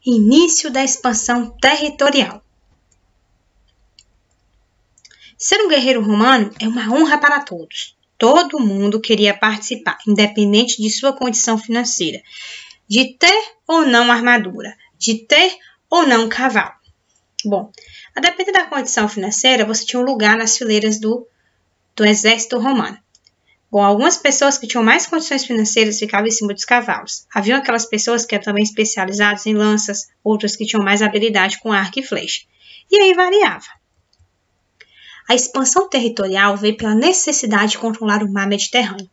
Início da expansão territorial. Ser um guerreiro romano é uma honra para todos. Todo mundo queria participar, independente de sua condição financeira, de ter ou não armadura, de ter ou não cavalo. Bom, a depender da condição financeira, você tinha um lugar nas fileiras do exército romano. Bom, algumas pessoas que tinham mais condições financeiras ficavam em cima dos cavalos. Haviam aquelas pessoas que eram também especializadas em lanças, outras que tinham mais habilidade com arco e flecha. E aí variava. A expansão territorial veio pela necessidade de controlar o mar Mediterrâneo.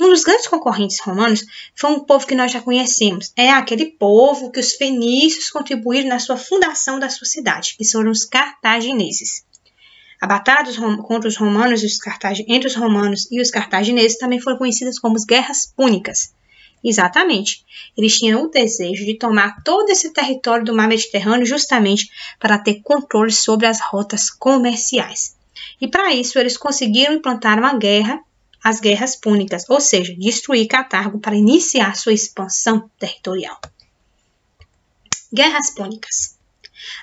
Um dos grandes concorrentes romanos foi um povo que nós já conhecemos. É aquele povo que os fenícios contribuíram na sua fundação da sua cidade, que foram os cartagineses. A batalha contra os romanos entre os romanos e os cartagineses também foram conhecidas como as Guerras Púnicas. Exatamente. Eles tinham o desejo de tomar todo esse território do mar Mediterrâneo justamente para ter controle sobre as rotas comerciais. E para isso eles conseguiram implantar as Guerras Púnicas, ou seja, destruir Cartago para iniciar sua expansão territorial. Guerras Púnicas.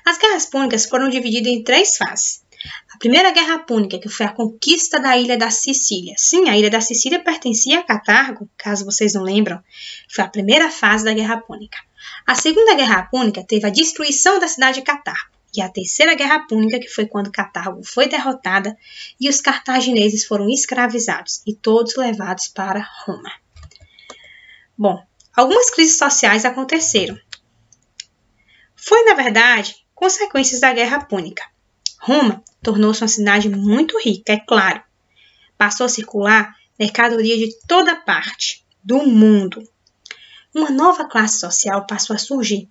As Guerras Púnicas foram divididas em 3 fases. A primeira Guerra Púnica, que foi a conquista da ilha da Sicília. Sim, a ilha da Sicília pertencia a Cartago, caso vocês não lembram. Foi a primeira fase da Guerra Púnica. A segunda Guerra Púnica teve a destruição da cidade de Cartago. E a terceira Guerra Púnica, que foi quando Cartago foi derrotada e os cartagineses foram escravizados e todos levados para Roma. Bom, algumas crises sociais aconteceram. Foi, na verdade, consequências da Guerra Púnica. Roma tornou-se uma cidade muito rica, é claro. Passou a circular mercadoria de toda parte do mundo. Uma nova classe social passou a surgir.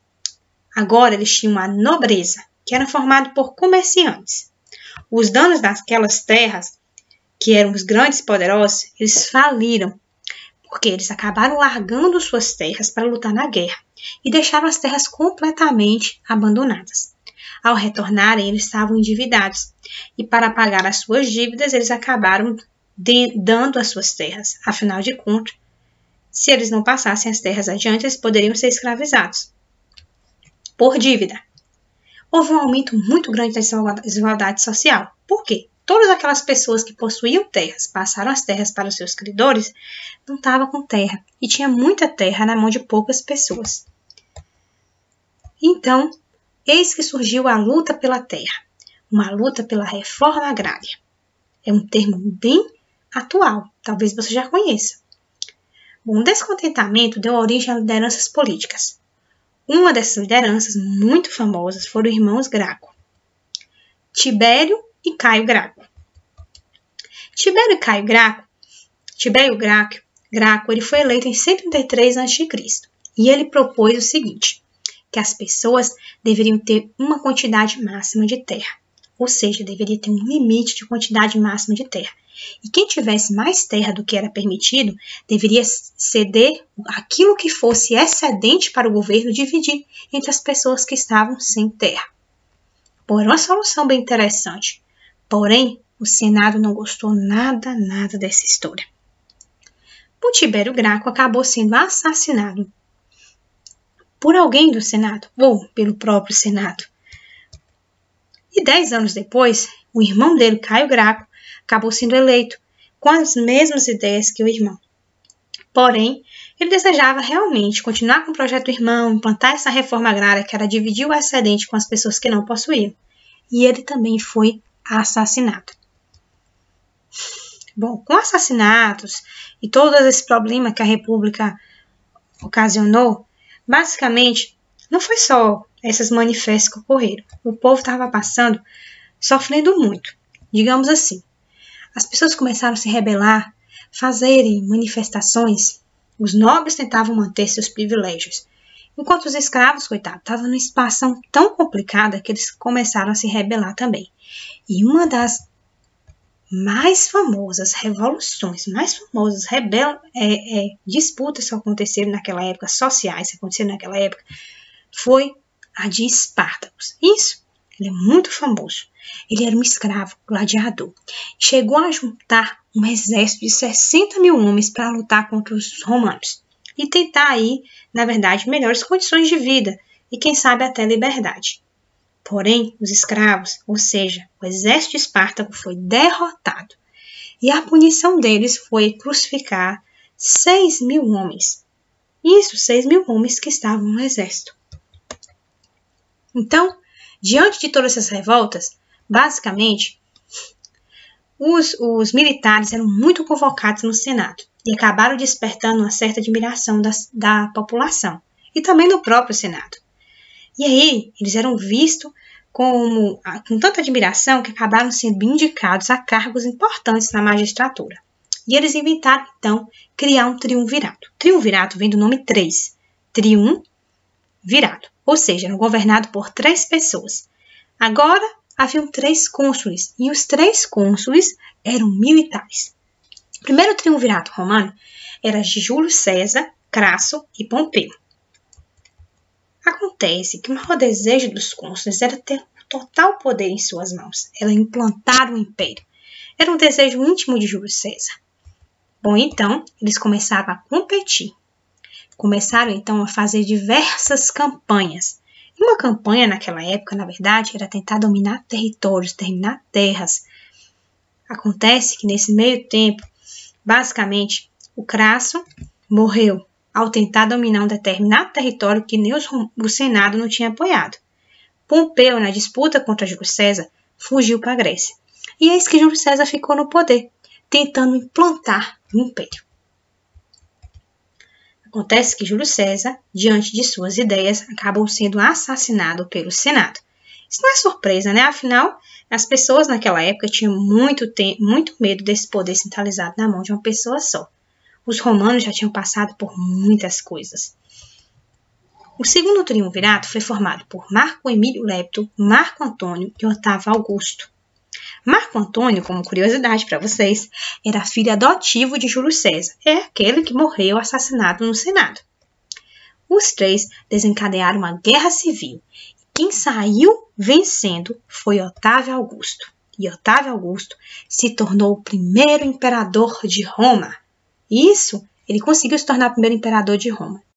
Agora eles tinham a nobreza, que era formada por comerciantes. Os donos daquelas terras, que eram os grandes poderosos, eles faliram, porque eles acabaram largando suas terras para lutar na guerra e deixaram as terras completamente abandonadas. Ao retornarem, eles estavam endividados e para pagar as suas dívidas, eles acabaram dando as suas terras. Afinal de contas, se eles não passassem as terras adiante, eles poderiam ser escravizados por dívida. Houve um aumento muito grande da desigualdade social. Por quê? Todas aquelas pessoas que possuíam terras, passaram as terras para os seus credores, não estavam com terra e tinha muita terra na mão de poucas pessoas. Então, eis que surgiu a luta pela terra, uma luta pela reforma agrária. É um termo bem atual, talvez você já conheça. Bom, o descontentamento deu origem a lideranças políticas. Uma dessas lideranças muito famosas foram os irmãos Graco, Tibério e Caio Graco. Tibério Graco, ele foi eleito em 133 a.C. e ele propôs o seguinte, que as pessoas deveriam ter uma quantidade máxima de terra, ou seja, deveria ter um limite de quantidade máxima de terra. E quem tivesse mais terra do que era permitido, deveria ceder aquilo que fosse excedente para o governo dividir entre as pessoas que estavam sem terra. Bom, era uma solução bem interessante. Porém, o Senado não gostou nada dessa história. O Tibério Graco acabou sendo assassinado por alguém do Senado, ou pelo próprio Senado. E 10 anos depois, o irmão dele, Caio Graco, acabou sendo eleito, com as mesmas ideias que o irmão. Porém, ele desejava realmente continuar com o projeto do irmão, implantar essa reforma agrária, que era dividir o excedente com as pessoas que não possuíam. E ele também foi assassinado. Bom, com assassinatos e todo esse problema que a República ocasionou, basicamente, não foi só esses manifestos que ocorreram. O povo estava sofrendo muito, digamos assim. As pessoas começaram a se rebelar, fazerem manifestações. Os nobres tentavam manter seus privilégios, enquanto os escravos, coitados, estavam numa situação tão complicada que eles começaram a se rebelar também. E uma das mais famosas revoluções, disputas que aconteceram naquela época, sociais que aconteceram naquela época, foi a de Espartacus. Isso, ele é muito famoso. Ele era um escravo, gladiador. Chegou a juntar um exército de 60 mil homens para lutar contra os romanos e tentar aí, na verdade, melhores condições de vida e, quem sabe, até liberdade. Porém, os escravos, ou seja, o exército de Espartaco, foi derrotado. E a punição deles foi crucificar 6.000 homens. Isso, 6.000 homens que estavam no exército. Então, diante de todas essas revoltas, basicamente, os militares eram muito convocados no Senado e acabaram despertando uma certa admiração da população e também do próprio Senado. E aí, eles eram vistos com tanta admiração que acabaram sendo indicados a cargos importantes na magistratura. E eles inventaram, então, criar um triunvirato. Triunvirato vem do nome 3. Triunvirato. Ou seja, eram governados por 3 pessoas. Agora, haviam 3 cônsules, e os 3 cônsules eram militares. O primeiro triunvirato romano era de Júlio César, Crasso e Pompeu. Acontece que o maior desejo dos cônsules era ter total poder em suas mãos, era implantar o império. Era um desejo íntimo de Júlio César. Bom, então, eles começaram a competir. Começaram, então, a fazer diversas campanhas. E uma campanha, naquela época, na verdade, era tentar dominar territórios, dominar terras. Acontece que, nesse meio tempo, basicamente, o Crasso morreu ao tentar dominar um determinado território que nem o Senado não tinha apoiado. Pompeu, na disputa contra Júlio César, fugiu para a Grécia. E eis que Júlio César ficou no poder, tentando implantar o império. Acontece que Júlio César, diante de suas ideias, acabou sendo assassinado pelo Senado. Isso não é surpresa, né? Afinal, as pessoas naquela época tinham muito medo desse poder centralizado na mão de uma pessoa só. Os romanos já tinham passado por muitas coisas. O segundo triunvirato foi formado por Marco Emílio Lepto, Marco Antônio e Otávio Augusto. Marco Antônio, como curiosidade para vocês, era filho adotivo de Júlio César, é aquele que morreu assassinado no Senado. Os 3 desencadearam uma guerra civil. Quem saiu vencendo foi Otávio Augusto. E Otávio Augusto se tornou o primeiro imperador de Roma. Isso, ele conseguiu se tornar o primeiro imperador de Roma.